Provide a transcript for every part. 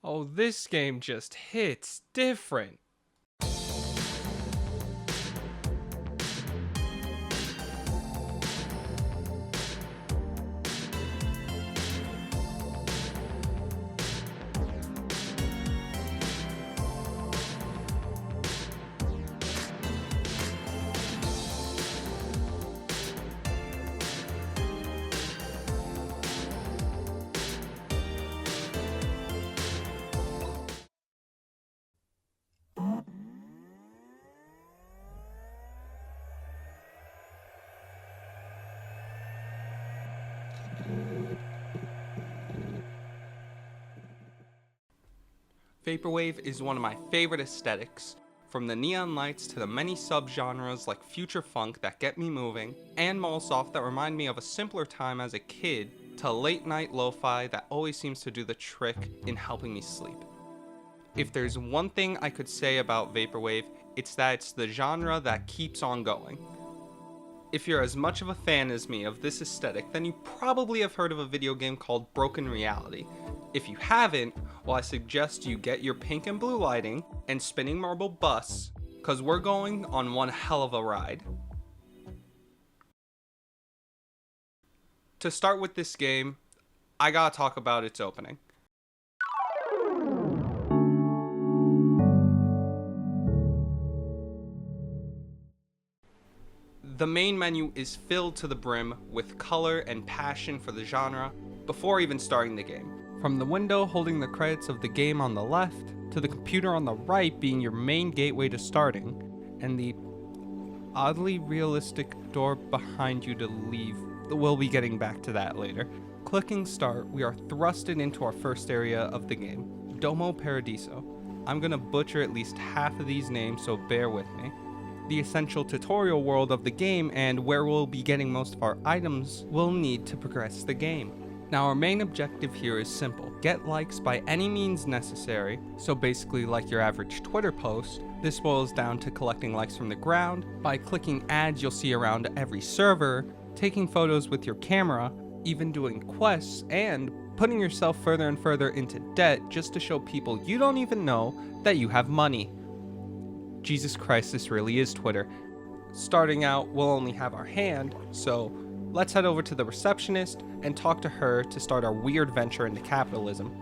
Oh, this game just hits different. Vaporwave is one of my favorite aesthetics, from the neon lights to the many subgenres like future funk that get me moving, and mall soft that remind me of a simpler time as a kid, to late night lo-fi that always seems to do the trick in helping me sleep. If there's one thing I could say about Vaporwave, it's that it's the genre that keeps on going. If you're as much of a fan as me of this aesthetic, then you probably have heard of a video game called Broken Reality. If you haven't, well, I suggest you get your pink and blue lighting and spinning marble bus, cause we're going on one hell of a ride. To start with this game, I gotta talk about its opening. The main menu is filled to the brim with color and passion for the genre before even starting the game. From the window holding the credits of the game on the left, to the computer on the right being your main gateway to starting, and the oddly realistic door behind you to leave. We'll be getting back to that later. Clicking start, we are thrusted into our first area of the game, Domo Paradiso. I'm gonna butcher at least half of these names, so bear with me. The essential tutorial world of the game and where we'll be getting most of our items we'll need to progress the game. Now our main objective here is simple, get likes by any means necessary, so basically like your average Twitter post, this boils down to collecting likes from the ground, by clicking ads you'll see around every server, taking photos with your camera, even doing quests, and putting yourself further and further into debt just to show people you don't even know that you have money. Jesus Christ, this really is Twitter. Starting out, we'll only have our hand, so let's head over to the receptionist and talk to her to start our weird venture into capitalism.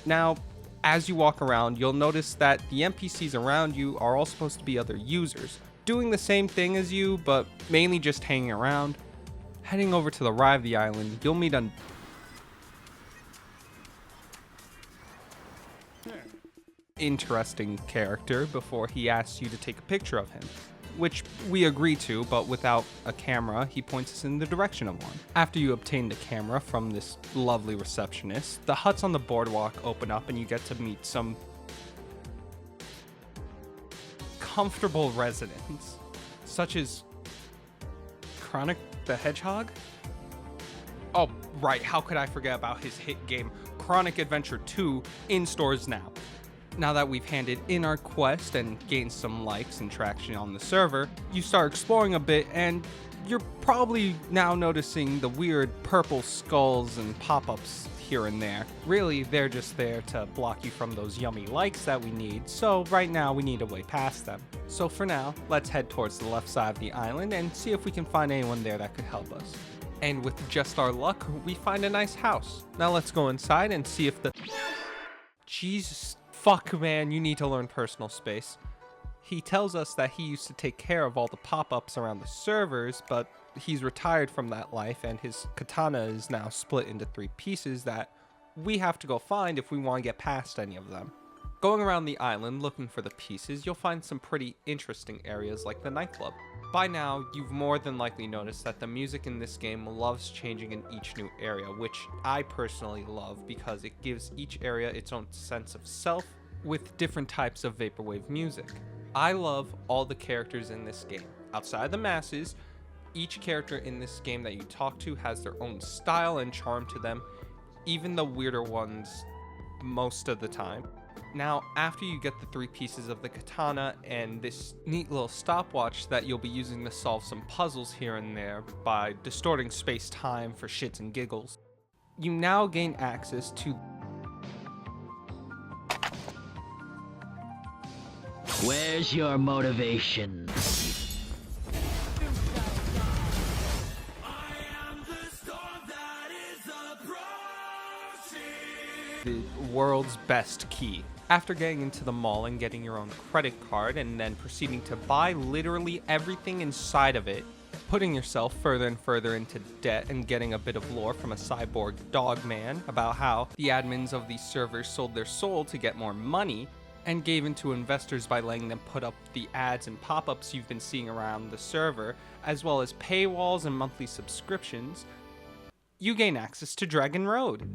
Now, as you walk around, you'll notice that the NPCs around you are all supposed to be other users, doing the same thing as you, but mainly just hanging around. Heading over to the right of the island, you'll meet a interesting character before he asks you to take a picture of him, which we agree to, but without a camera, he points us in the direction of one. After you obtain the camera from this lovely receptionist, the huts on the boardwalk open up and you get to meet some comfortable residents, such as Chronic the Hedgehog? Oh, right, how could I forget about his hit game, Chronic Adventure 2, in stores now. Now that we've handed in our quest and gained some likes and traction on the server, you start exploring a bit and you're probably now noticing the weird purple skulls and pop-ups here and there. Really, they're just there to block you from those yummy likes that we need, so right now we need a way past them. So for now, let's head towards the left side of the island and see if we can find anyone there that could help us. And with just our luck, we find a nice house. Now let's go inside and see if the... Jesus... Fuck, man, you need to learn personal space. He tells us that he used to take care of all the pop-ups around the servers, but he's retired from that life and his katana is now split into 3 pieces that we have to go find if we want to get past any of them. Going around the island looking for the pieces, you'll find some pretty interesting areas like the nightclub. By now, you've more than likely noticed that the music in this game loves changing in each new area, which I personally love because it gives each area its own sense of self with different types of vaporwave music. I love all the characters in this game. Outside the masses, each character in this game that you talk to has their own style and charm to them, even the weirder ones most of the time. Now, after you get the 3 pieces of the katana and this neat little stopwatch that you'll be using to solve some puzzles here and there by distorting space-time for shits and giggles, you now gain access to Where's your motivation? The world's best key. After getting into the mall and getting your own credit card and then proceeding to buy literally everything inside of it, putting yourself further and further into debt and getting a bit of lore from a cyborg dog man about how the admins of these servers sold their soul to get more money and gave into investors by letting them put up the ads and pop-ups you've been seeing around the server, as well as paywalls and monthly subscriptions, you gain access to Dragon Road.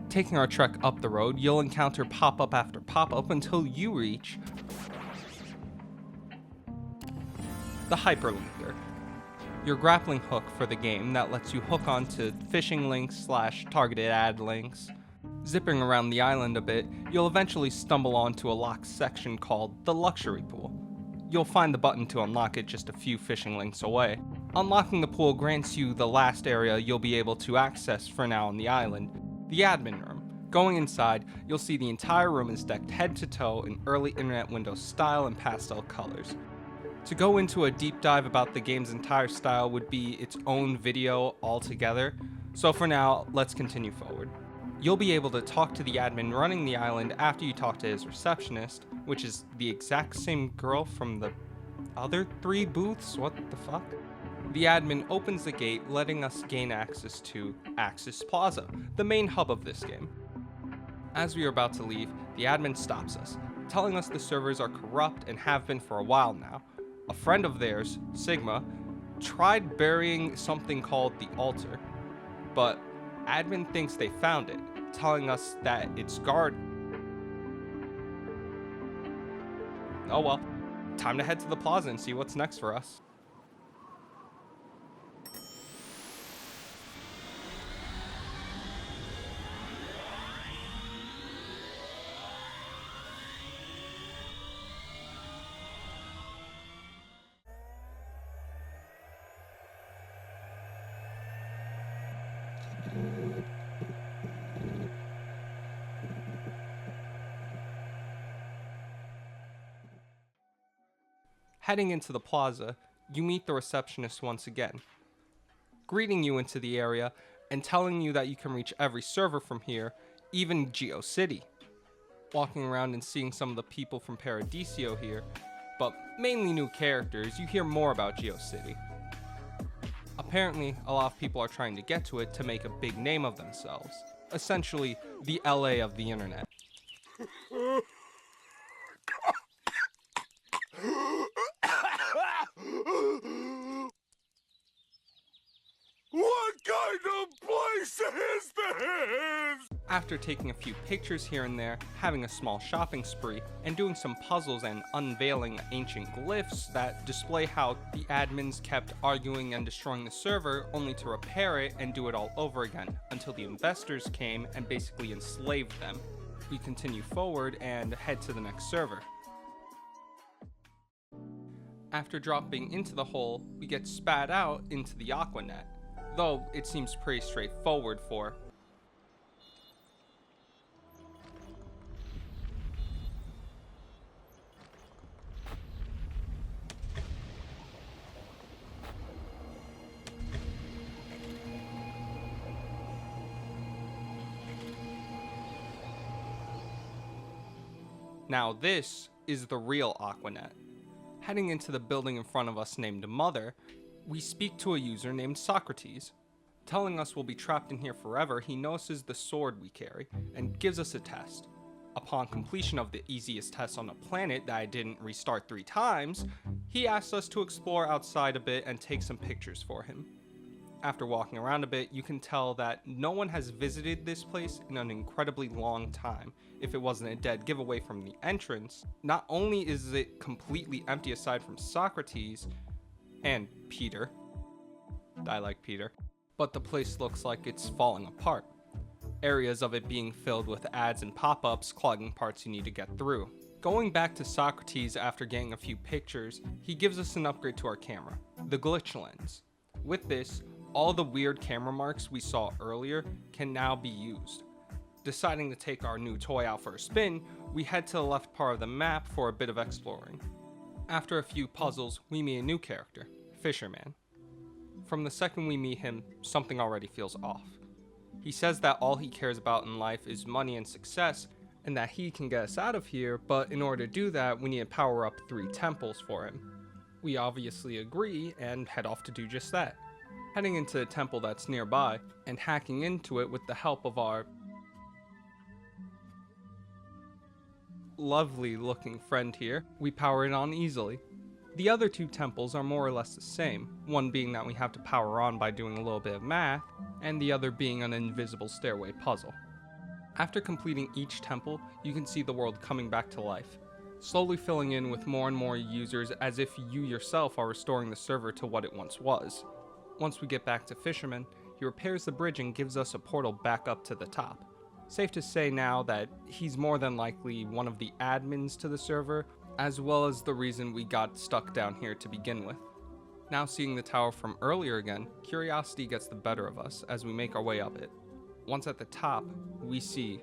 Taking our trek up the road, you'll encounter pop-up after pop-up until you reach the Hyperlinker, your grappling hook for the game that lets you hook onto phishing links / targeted ad links. Zipping around the island a bit, you'll eventually stumble onto a locked section called the Luxury Pool. You'll find the button to unlock it just a few phishing links away. Unlocking the pool grants you the last area you'll be able to access for now on the island, the admin room. Going inside, you'll see the entire room is decked head to toe in early internet Windows style and pastel colors. To go into a deep dive about the game's entire style would be its own video altogether, so for now, let's continue forward. You'll be able to talk to the admin running the island after you talk to his receptionist, which is the exact same girl from the other 3 booths. What the fuck? The admin opens the gate, letting us gain access to Axis Plaza, the main hub of this game. As we are about to leave, the admin stops us, telling us the servers are corrupt and have been for a while now. A friend of theirs, Sigma, tried burying something called the altar, but admin thinks they found it, telling us that it's guarded. Oh well, time to head to the plaza and see what's next for us. Heading into the plaza, you meet the receptionist once again, greeting you into the area and telling you that you can reach every server from here, even Geo City. Walking around and seeing some of the people from Paradiso here, but mainly new characters, you hear more about Geo City. Apparently, a lot of people are trying to get to it to make a big name of themselves, essentially the LA of the internet. What kind of place is this? After taking a few pictures here and there, having a small shopping spree, and doing some puzzles and unveiling ancient glyphs that display how the admins kept arguing and destroying the server only to repair it and do it all over again until the investors came and basically enslaved them, we continue forward and head to the next server. After dropping into the hole, we get spat out into the Aquanet, though it seems pretty straightforward for. Now this is the real Aquanet. Heading into the building in front of us named Mother, we speak to a user named Socrates. Telling us we'll be trapped in here forever, he notices the sword we carry and gives us a test. Upon completion of the easiest test on the planet that I didn't restart 3 times, he asks us to explore outside a bit and take some pictures for him. After walking around a bit, you can tell that no one has visited this place in an incredibly long time. If it wasn't a dead giveaway from the entrance, not only is it completely empty aside from Socrates and Peter, I like Peter, but the place looks like it's falling apart. Areas of it being filled with ads and pop-ups clogging parts you need to get through. Going back to Socrates after getting a few pictures, he gives us an upgrade to our camera, the glitch lens. With this, all the weird camera marks we saw earlier can now be used. Deciding to take our new toy out for a spin, we head to the left part of the map for a bit of exploring. After a few puzzles, we meet a new character, Phisherman. From the second we meet him, something already feels off. He says that all he cares about in life is money and success, and that he can get us out of here, but in order to do that, we need to power up 3 temples for him. We obviously agree and head off to do just that, heading into the temple that's nearby and hacking into it with the help of our lovely looking friend here. We power it on easily. The other 2 temples are more or less the same, one being that we have to power on by doing a little bit of math, and the other being an invisible stairway puzzle. After completing each temple, you can see the world coming back to life, slowly filling in with more and more users as if you yourself are restoring the server to what it once was. Once we get back to Phisherman, he repairs the bridge and gives us a portal back up to the top. Safe to say now that he's more than likely one of the admins to the server, as well as the reason we got stuck down here to begin with. Now seeing the tower from earlier again, curiosity gets the better of us as we make our way up it. Once at the top, we see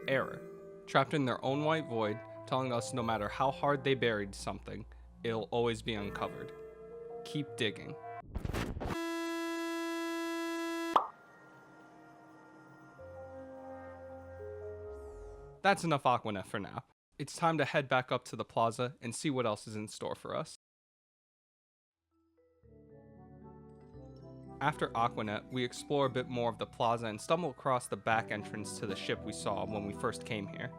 error, trapped in their own white void, telling us no matter how hard they buried something, it'll always be uncovered. Keep digging. That's enough Aquanet for now. It's time to head back up to the plaza and see what else is in store for us. After Aquanet, we explore a bit more of the plaza and stumble across the back entrance to the ship we saw when we first came here.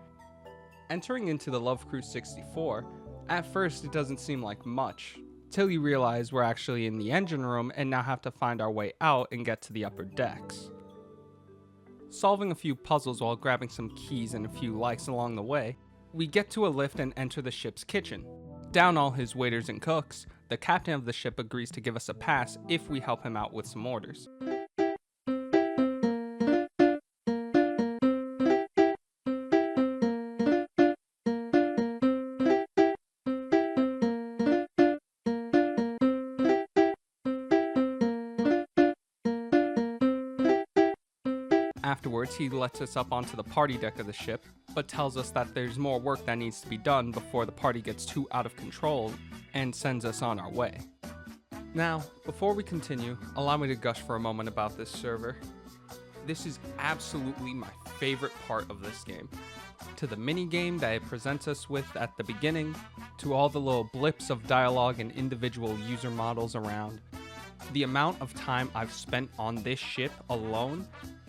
Entering into the Love Cruise 64, at first it doesn't seem like much, till you realize we're actually in the engine room and now have to find our way out and get to the upper decks. Solving a few puzzles while grabbing some keys and a few likes along the way, we get to a lift and enter the ship's kitchen. Down all his waiters and cooks, the captain of the ship agrees to give us a pass if we help him out with some orders. Afterwards, he lets us up onto the party deck of the ship, but tells us that there's more work that needs to be done before the party gets too out of control and sends us on our way. Now, before we continue, allow me to gush for a moment about this server. This is absolutely my favorite part of this game. To the mini-game that it presents us with at the beginning, to all the little blips of dialogue and individual user models around, the amount of time I've spent on this ship alone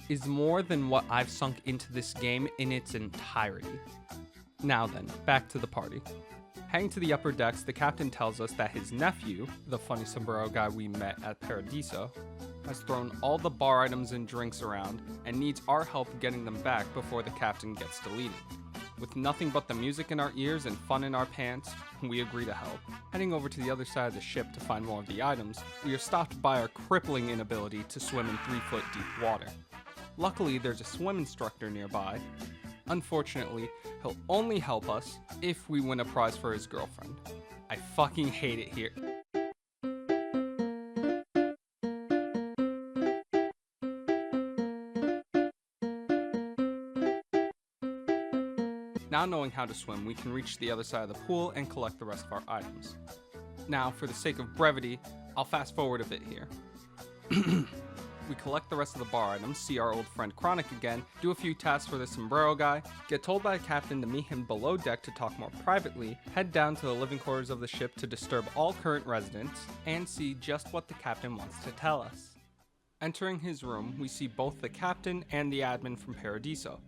is more than what I've sunk into this game in its entirety. Now then, back to the party. Heading to the upper decks, the captain tells us that his nephew, the funny sombrero guy we met at Paradiso, has thrown all the bar items and drinks around and needs our help getting them back before the captain gets deleted. With nothing but the music in our ears and fun in our pants, we agree to help. Heading over to the other side of the ship to find more of the items, we are stopped by our crippling inability to swim in 3-foot deep water. Luckily, there's a swim instructor nearby. Unfortunately, he'll only help us if we win a prize for his girlfriend. I fucking hate it here. Now knowing how to swim, we can reach the other side of the pool and collect the rest of our items. Now, for the sake of brevity, I'll fast forward a bit here. We collect the rest of the bar items, see our old friend Chronic again, do a few tasks for the sombrero guy, get told by the captain to meet him below deck to talk more privately, head down to the living quarters of the ship to disturb all current residents, and see just what the captain wants to tell us. Entering his room, we see both the captain and the admin from Paradiso.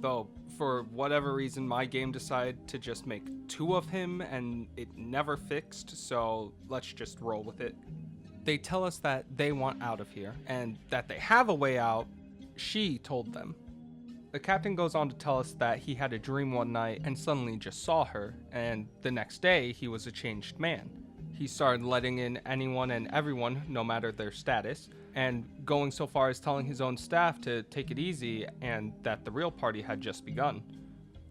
Though, for whatever reason, my game decided to just make 2 of him and it never fixed, so let's just roll with it. They tell us that they want out of here, and that they have a way out. She told them. The captain goes on to tell us that he had a dream one night and suddenly just saw her, and the next day he was a changed man. He started letting in anyone and everyone, no matter their status, and going so far as telling his own staff to take it easy and that the real party had just begun.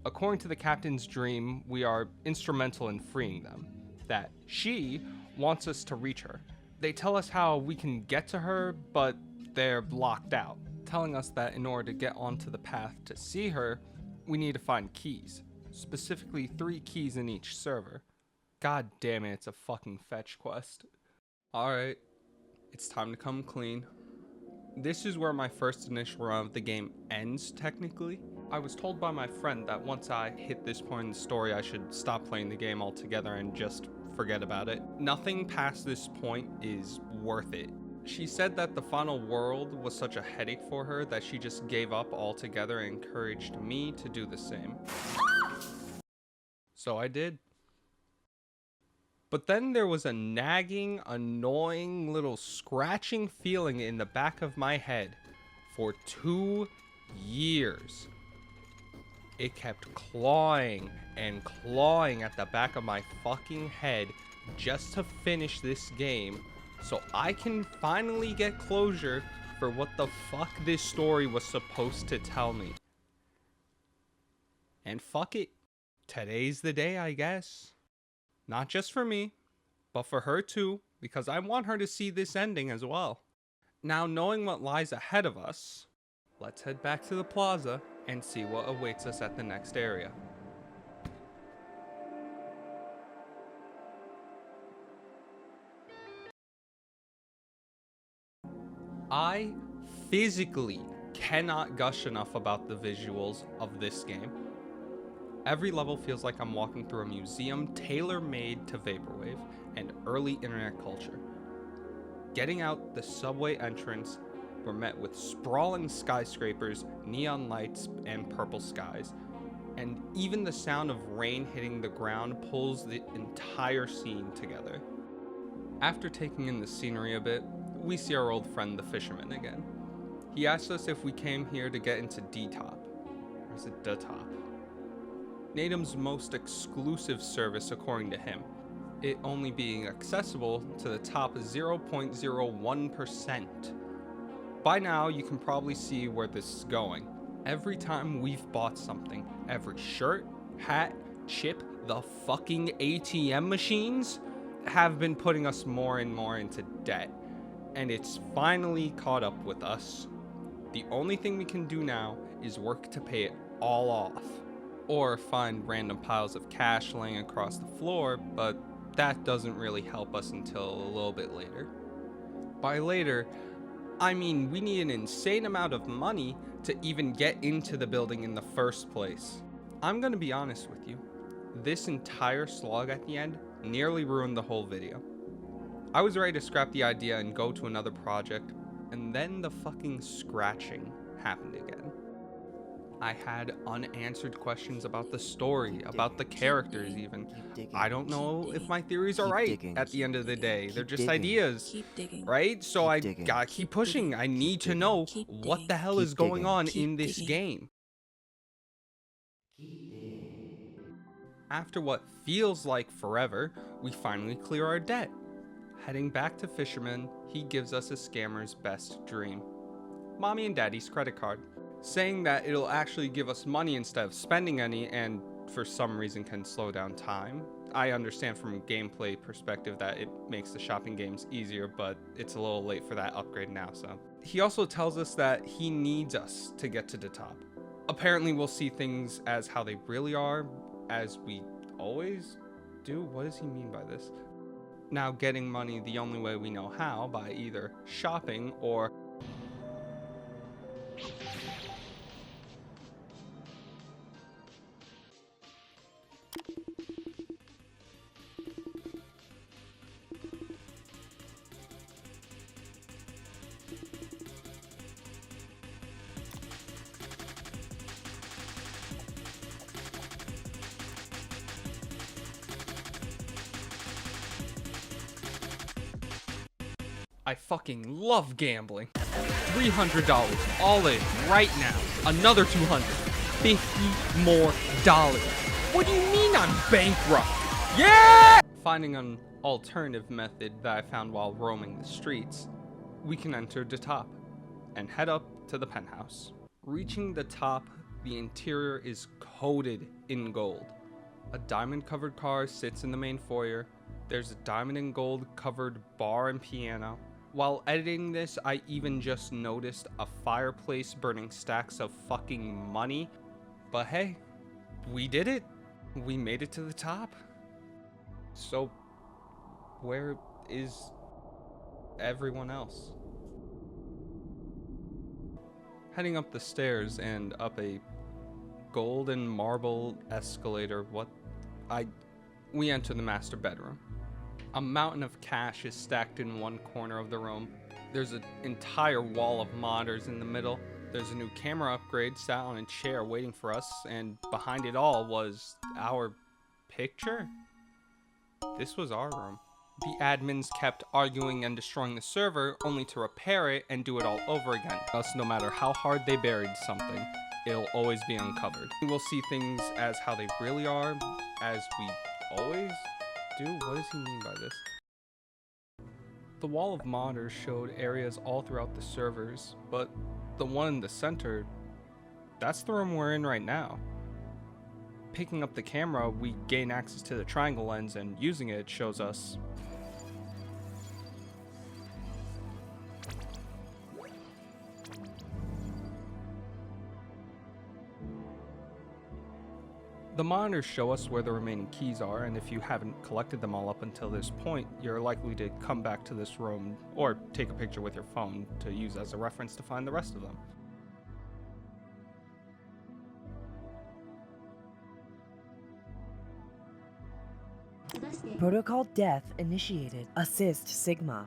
According to the captain's dream, we are instrumental in freeing them, that she wants us to reach her. They tell us how we can get to her, but they're locked out, telling us that in order to get onto the path to see her, we need to find keys, specifically 3 keys in each server. God damn it, it's a fucking fetch quest. Alright, it's time to come clean. This is where my first initial run of the game ends, technically. I was told by my friend that once I hit this point in the story, I should stop playing the game altogether and just forget about it. Nothing past this point is worth it. She said that the final world was such a headache for her that she just gave up altogether and encouraged me to do the same. So I did. But then there was a nagging, annoying little scratching feeling in the back of my head for 2 years. It kept clawing and clawing at the back of my fucking head just to finish this game so I can finally get closure for what the fuck this story was supposed to tell me. And fuck it. Today's the day, I guess. Not just for me, but for her too, because I want her to see this ending as well. Now, knowing what lies ahead of us, let's head back to the plaza and see what awaits us at the next area. I physically cannot gush enough about the visuals of this game. Every level feels like I'm walking through a museum tailor-made to vaporwave and early internet culture. Getting out the subway entrance, we're met with sprawling skyscrapers, neon lights, and purple skies. And even the sound of rain hitting the ground pulls the entire scene together. After taking in the scenery a bit, we see our old friend the Phisherman again. He asked us if we came here to get into D-Top. Or is it D-Top? Natum's most exclusive service according to him, it only being accessible to the top 0.01%. By now, you can probably see where this is going. Every time we've bought something, every shirt, hat, chip, the fucking ATM machines have been putting us more and more into debt. And it's finally caught up with us. The only thing we can do now is work to pay it all off. Or find random piles of cash laying across the floor, but that doesn't really help us until a little bit later. By later, I mean we need an insane amount of money to even get into the building in the first place. I'm gonna be honest with you, this entire slog at the end nearly ruined the whole video. I was ready to scrap the idea and go to another project, and then the fucking scratching happened again. I had unanswered questions about the story, about the characters even. I don't know if my theories are right at the end of the day. They're just ideas, right? So I gotta keep pushing. I need to know what the hell is going on in this game. After what feels like forever, we finally clear our debt. Heading back to Phisherman, he gives us a scammer's best dream. Mommy and Daddy's credit card, saying that it'll actually give us money instead of spending any and for some reason can slow down time. I understand from a gameplay perspective that it makes the shopping games easier, but it's a little late for that upgrade now, so. He also tells us that he needs us to get to the top. Apparently we'll see things as how they really are, as we always do. What does he mean by this? Now getting money the only way we know how, by either shopping or I fucking love gambling. $300 all in right now. Another $200. $50 more. What do you mean I'm bankrupt? Yeah! Finding an alternative method that I found while roaming the streets. we can enter the top and head up to the penthouse. Reaching the top, the interior is coated in gold. A diamond covered car sits in the main foyer. There's a diamond and gold covered bar and piano. While editing this, I even just noticed a fireplace burning stacks of fucking money. But hey, we did it. We made it to the top. So, where is everyone else? Heading up the stairs and up a golden marble escalator, we enter the master bedroom. A mountain of cash is stacked in one corner of the room. There's an entire wall of monitors in the middle. There's a new camera upgrade sat on a chair waiting for us, and behind it all was our picture. This was our room. The admins kept arguing and destroying the server only to repair it and do it all over again. Thus, no matter how hard they buried something, it'll always be uncovered. We'll see things as how they really are, as we always do. What does he mean by this? The wall of monitors showed areas all throughout the servers, but the one in the center, that's the room we're in right now. Picking up the camera, we gain access to the triangle lens, and using it shows us the monitors show us where the remaining keys are, and if you haven't collected them all up until this point, you're likely to come back to this room or take a picture with your phone to use as a reference to find the rest of them. Protocol Death initiated. Assist Sigma.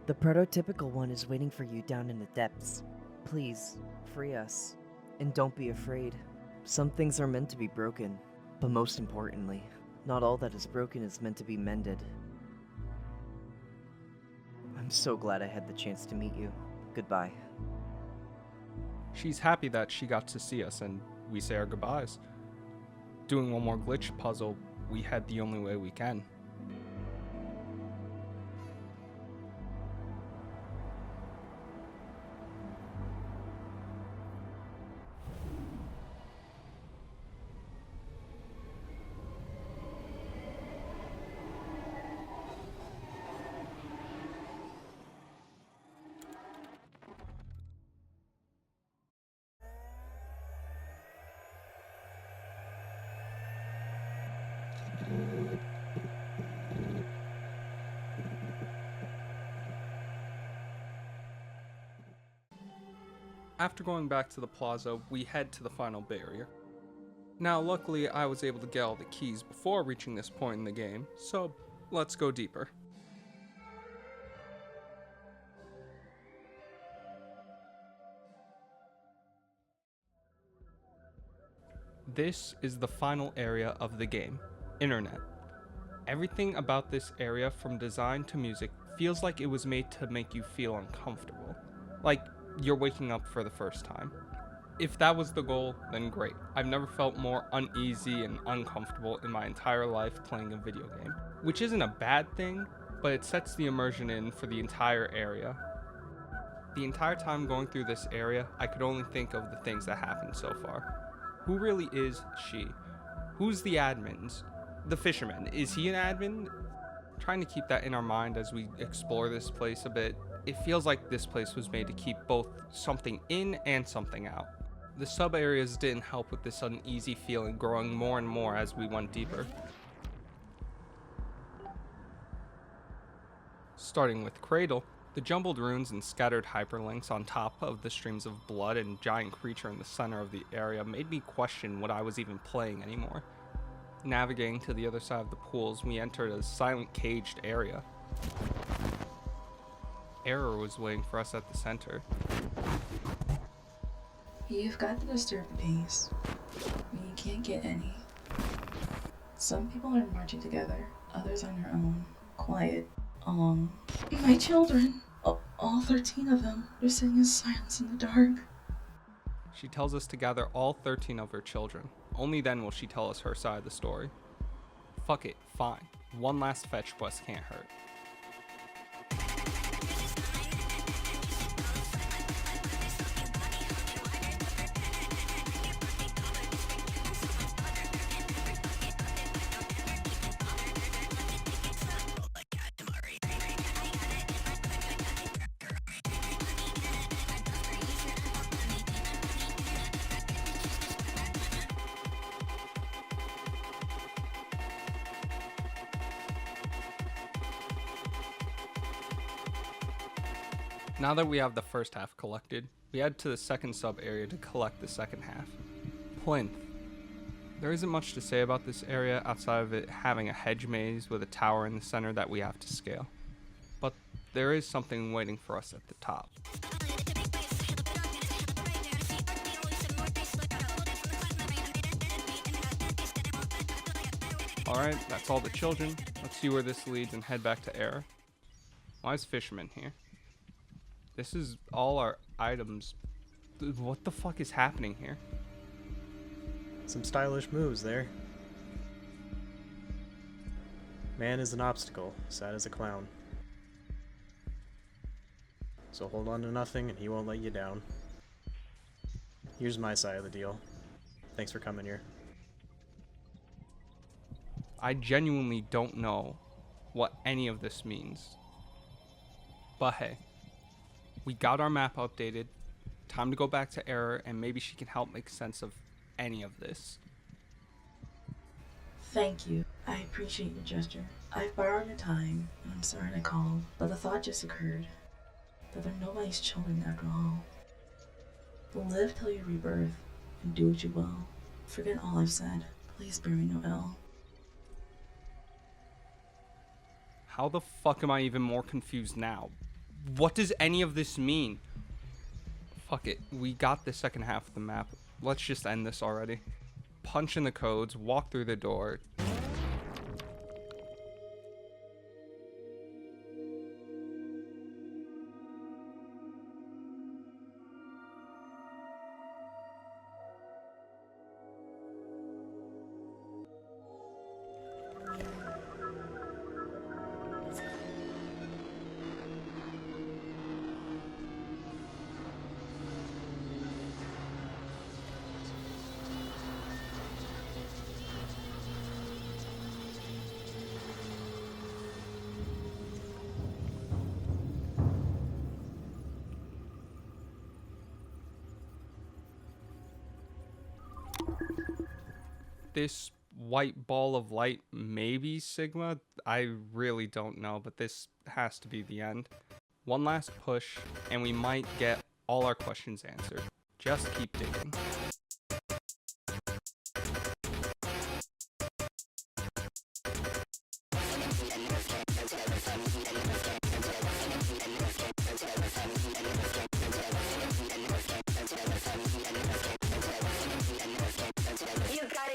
The prototypical one is waiting for you down in the depths. Please, free us. And don't be afraid. Some things are meant to be broken, but most importantly, not all that is broken is meant to be mended. I'm so glad I had the chance to meet you. Goodbye. She's happy that she got to see us, and we say our goodbyes. Doing one more glitch puzzle, we head the only way we can. After going back to the plaza, we head to the final barrier. Now, luckily, I was able to get all the keys before reaching this point in the game, so let's go deeper. This is the final area of the game, Internet. Everything about this area, from design to music, feels like it was made to make you feel uncomfortable. Like you're waking up for the first time. If that was the goal, then great. I've never felt more uneasy and uncomfortable in my entire life playing a video game. Which isn't a bad thing, but it sets the immersion in for the entire area. The entire time going through this area, I could only think of the things that happened so far. Who really is she? Who's the admins? The Phisherman, is he an admin? Trying to keep that in our mind as we explore this place a bit. It feels like this place was made to keep both something in and something out. The sub areas didn't help with this uneasy feeling growing more and more as we went deeper. Starting with Cradle, the jumbled runes and scattered hyperlinks on top of the streams of blood and giant creature in the center of the area made me question what I was even playing anymore. Navigating to the other side of the pools, we entered a silent caged area. Error was waiting for us at the center. You've got the disturbed base. You can't get any. Some people are marching together, others on their own, quiet, alone. My children, all 13 of them, are sitting in silence in the dark. She tells us to gather all 13 of her children. Only then will she tell us her side of the story. Fuck it, fine. One last fetch quest can't hurt. Now that we have the first half collected, we head to the second sub area to collect the second half. Plinth. There isn't much to say about this area outside of it having a hedge maze with a tower in the center that we have to scale. But there is something waiting for us at the top. Alright, that's all the children. Let's see where this leads and head back to Error. Why is Phisherman here? This is all our items. Dude, what the fuck is happening here? Some stylish moves there. Man is an obstacle, sad as a clown. So hold on to nothing and he won't let you down. Here's my side of the deal. Thanks for coming here. I genuinely don't know what any of this means. But hey, we got our map updated. Time to go back to Error and maybe she can help make sense of any of this. Thank you. I appreciate your gesture. I've borrowed your time, and I'm sorry to call, but the thought just occurred that they're nobody's children after all. Live till your rebirth, and do what you will. Forget all I've said. Please bear me no ill. How the fuck am I even more confused now? What does any of this mean? Fuck it, we got the second half of the map. Let's just end this already. Punch in the codes, walk through the door. This white ball of light may be Sigma. I really don't know, but this has to be the end. One last push, and we might get all our questions answered. Just keep digging.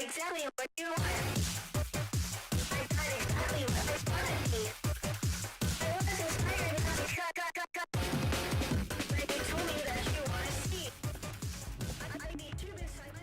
Exactly what you want. I got exactly what I wanted. I was inspired not to cut. Like you told me that you want to see. I'd be too beside my...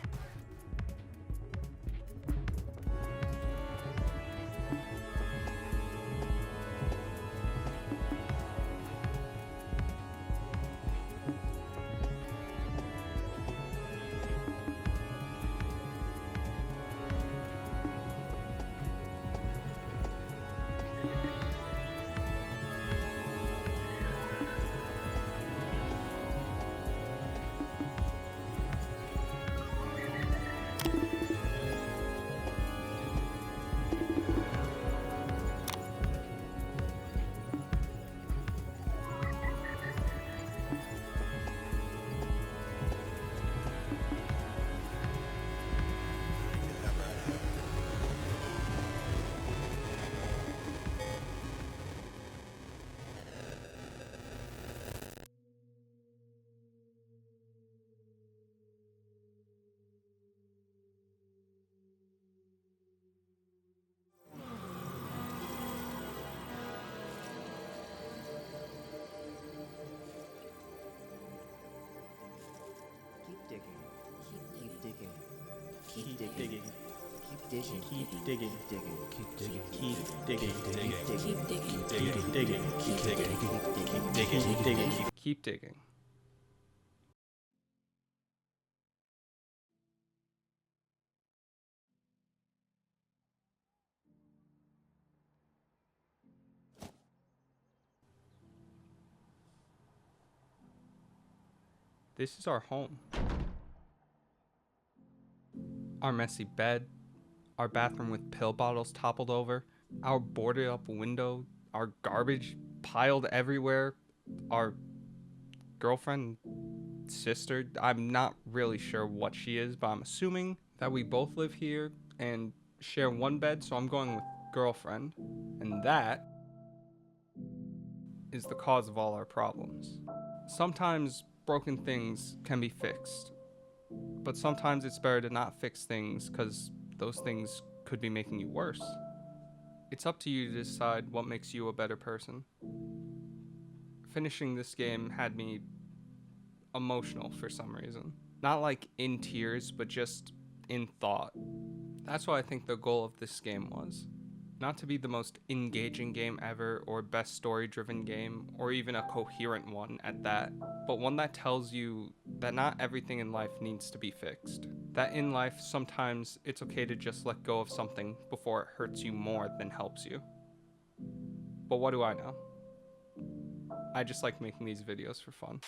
Keep digging. Keep digging. Keep digging. Keep digging. Keep digging. Keep digging. Keep digging. Keep digging. Keep digging. Keep digging. Keep digging. This is our home. Our messy bed, our bathroom with pill bottles toppled over, our boarded up window, our garbage piled everywhere, our girlfriend, sister. I'm not really sure what she is, but I'm assuming that we both live here and share one bed, so I'm going with girlfriend. And that is the cause of all our problems. Sometimes broken things can be fixed, but sometimes it's better to not fix things because those things could be making you worse. It's up to you to decide what makes you a better person. Finishing this game had me emotional for some reason. Not like in tears, but just in thought. That's what I think the goal of this game was. Not to be the most engaging game ever, or best story-driven game, or even a coherent one at that, but one that tells you that not everything in life needs to be fixed. That in life, sometimes it's okay to just let go of something before it hurts you more than helps you. But what do I know? I just like making these videos for fun.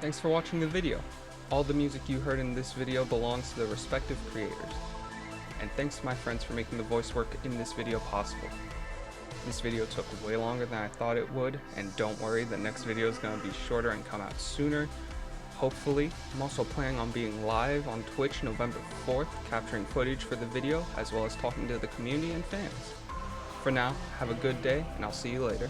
Thanks for watching the video. All the music you heard in this video belongs to the respective creators. And thanks to my friends for making the voice work in this video possible. This video took way longer than I thought it would, and don't worry, the next video is going to be shorter and come out sooner. Hopefully. I'm also planning on being live on Twitch November 4th, capturing footage for the video, as well as talking to the community and fans. For now, have a good day, and I'll see you later.